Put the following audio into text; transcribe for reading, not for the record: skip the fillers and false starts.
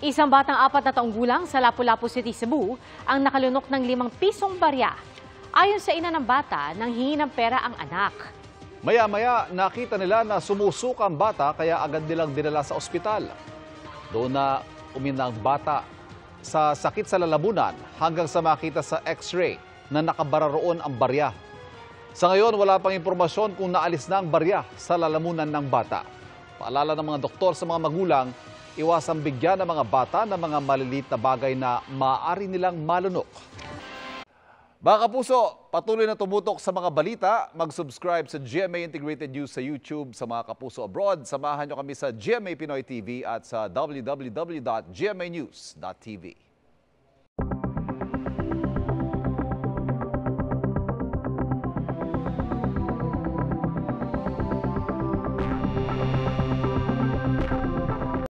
Isang batang 4 na taong gulang sa Lapu-Lapu City, Cebu ang nakalunok ng 5 pisong barya. Ayon sa ina ng bata, nanghingi ng pera ang anak. Maya-maya nakita nila na sumusuka ang bata kaya agad nilang dinala sa ospital. Doon na uminang bata sa sakit sa lalamunan hanggang sa makita sa x-ray na nakabara roon ang barya. Sa ngayon wala pang impormasyon kung naalis na ang barya sa lalamunan ng bata. Paalala ng mga doktor sa mga magulang, iwasang bigyan ng mga bata ng mga maliliit na bagay na maaari nilang malunok. Mga kapuso, patuloy na tumutok sa mga balita. Mag-subscribe sa GMA Integrated News sa YouTube. Sa mga kapuso abroad, samahan nyo kami sa GMA Pinoy TV at sa www.gmanews.tv.